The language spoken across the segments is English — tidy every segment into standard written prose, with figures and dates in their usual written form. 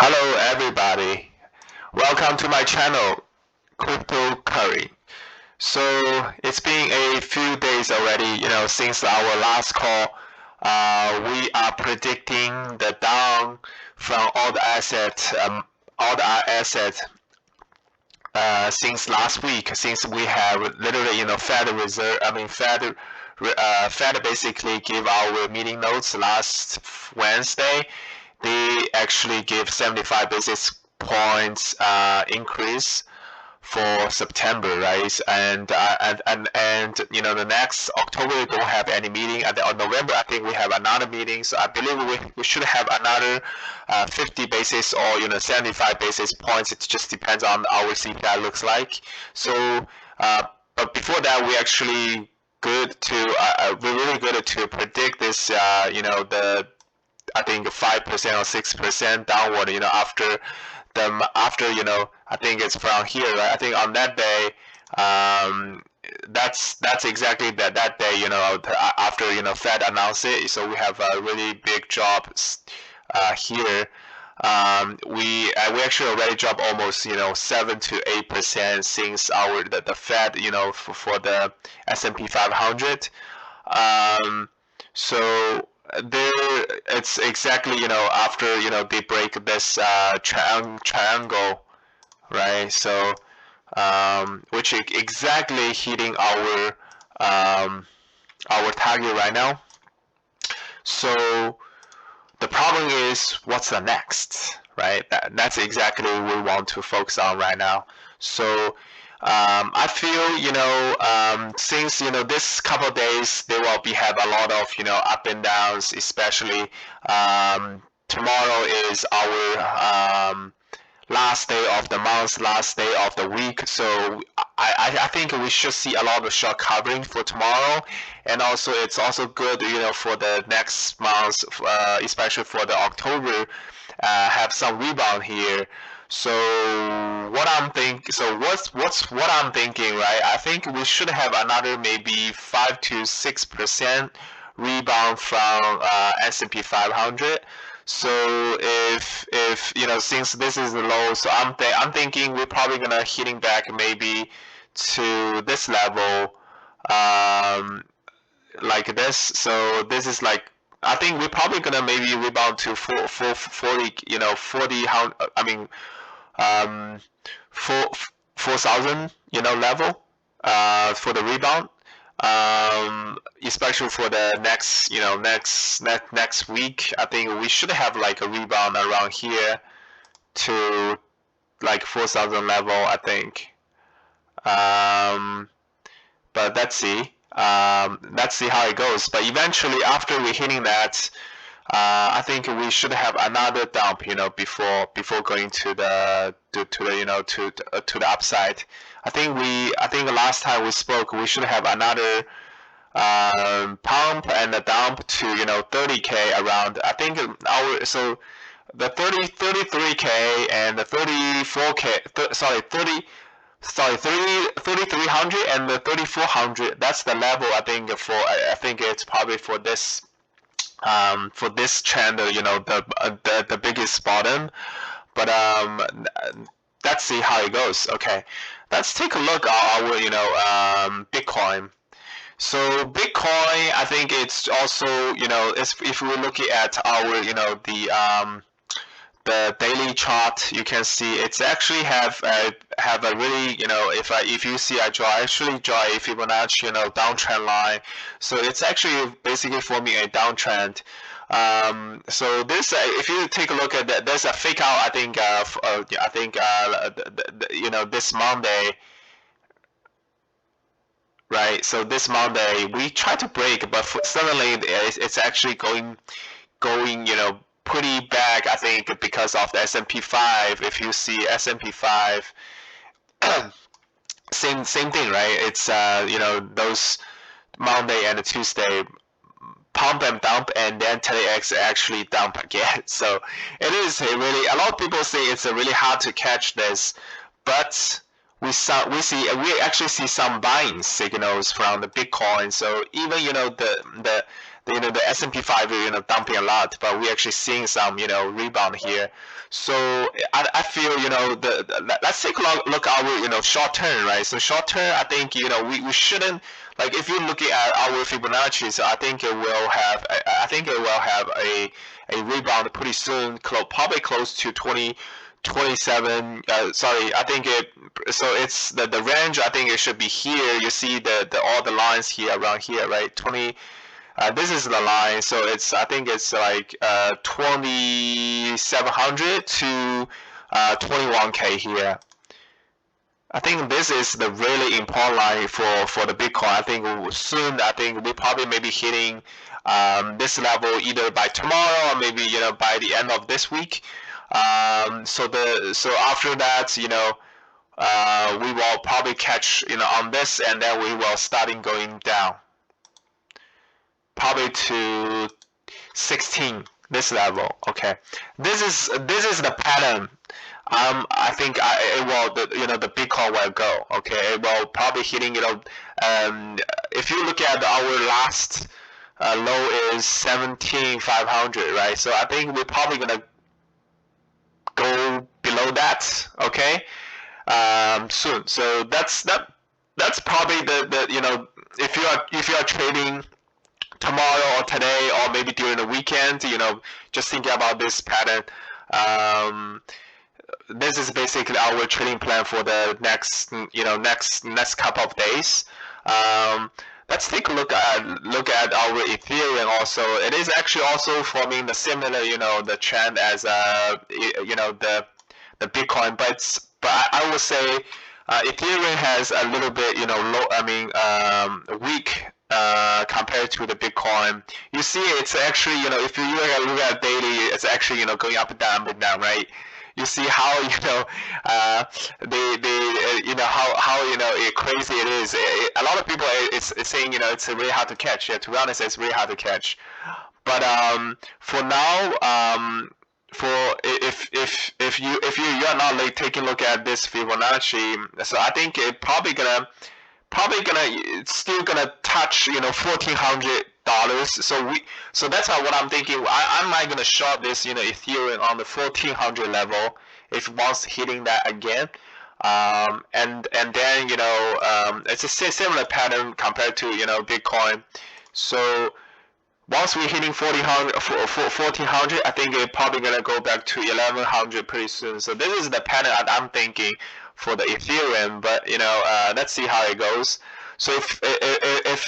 Hello everybody. Welcome to my channel, Crypto Curry. So it's been a few days already, since our last call. We are predicting the down from all the assets since last week, since we have literally, Fed Reserve, Fed basically gave our meeting notes last Wednesday. They actually give 75 basis points increase for September, right? And the next October we don't have any meeting, and on November I think we have another meeting. So I believe we should have another 50 basis or 75 basis points. It just depends on our CPI looks like. So, but before that we actually we're really good to predict this. The I think 5% or 6% downward. I think it's from here, right? I think on that day, that's exactly that day. After Fed announced it, so we have a really big drop here. We actually already dropped almost 7 to 8% since the Fed for the S&P 500. So there it's exactly after they break this triangle, right? So which is exactly hitting our target right now. So the problem is what's the next, right? That's exactly what we want to focus on right now. So I feel since this couple of days there will be have a lot of up and downs, especially tomorrow is our last day of the month, last day of the week. So I think we should see a lot of short covering for tomorrow, and also it's also good for the next month, especially for the October, have some rebound here. So what I'm thinking, right? I think we should have another maybe 5 to 6% rebound from S&P 500. So if since this is the low, so I'm thinking we're probably gonna hitting back maybe to this level, um, like this. So this is like I think we're probably gonna maybe rebound to 40, 40. How I mean, um, 4,000, level, for the rebound. Especially for the next week, I think we should have like a rebound around here to like 4,000 level, I think. Um, but let's see. Let's see how it goes. But eventually, after we hitting that, I think we should have another dump, before going to the to the upside. I think the last time we spoke, we should have another pump and a dump to 30K around. I think the 33K and the 34K, sorry 3300 and the 3400. That's the level I think I think it's probably for this channel, the biggest bottom. But let's see how it goes. Okay, let's take a look at our Bitcoin. So Bitcoin, I think it's also if we're looking at our the daily chart, you can see it's actually have a really if you see I actually draw a Fibonacci downtrend line. So it's actually basically forming a downtrend. So this if you take a look at that, there's a fake out I think this Monday, right? So this Monday we tried to break, but suddenly it's actually going pretty back. I think because of the S&P 5. If you see S&P 5, same thing, right? It's those Monday and Tuesday pump and dump, and then 10x actually dump again. So it is a really a lot of people say it's a really hard to catch this, but we actually see some buying signals from the Bitcoin. So even the the S&P 5 dumping a lot, but we're actually seeing some rebound here. So I feel let's take a look at our short term, right? So short term, I think we shouldn't, like, if you're looking at our Fibonacci, so I think it will have a rebound pretty soon, probably close to 27. Sorry, I think it's the range. I think it should be here. You see all the lines here around here, right? 20. This is the line, so I think it's like 2,700 to 21K here. I think this is the really important line for the Bitcoin. I think soon, we probably may be hitting this level either by tomorrow or maybe by the end of this week. So after that, we will probably catch on this, and then we will starting going down, probably to 16, this level. Okay, this is the pattern. I think the Bitcoin will go. Okay, it will probably hitting if you look at our last low is 17,500, right? So I think we're probably gonna go below that. Okay, soon. So that's probably the if you are trading tomorrow or today or maybe during the weekend, just thinking about this pattern. This is basically our trading plan for the next couple of days. Let's take a look at our Ethereum also. It is actually also forming the similar the trend as the Bitcoin, but I would say Ethereum has a little bit low, weak compared to the Bitcoin. You see, it's actually if you look at daily, it's actually going up and down, right? You see how how crazy it is. A lot of people it's saying it's really hard to catch. Yeah, to be honest, it's really hard to catch. But for now, for if you're not like taking a look at this Fibonacci, so I think it probably gonna it's still gonna touch $1,400. So that's what I'm thinking. I might gonna short this Ethereum on the 1,400 level if once hitting that again. And then it's a similar pattern compared to Bitcoin. So once we're hitting 1,400, I think it's probably gonna go back to 1,100 pretty soon. So this is the pattern I'm thinking for the Ethereum, but let's see how it goes. So if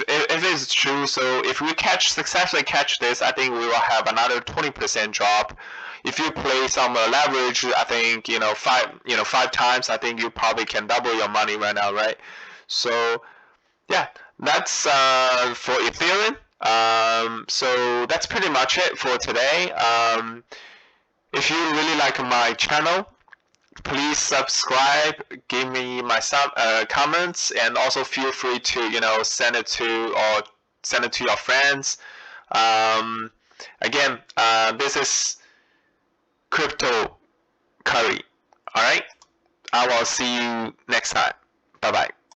it's true, so if we successfully catch this, I think we will have another 20% drop. If you play some leverage, I think five times, I think you probably can double your money right now, right? So yeah, that's for Ethereum. So that's pretty much it for today. If you really like my channel, please subscribe, give me some comments, and also feel free to send it to your friends. Again, this is Crypto Curry. All right, I will see you next time. Bye bye.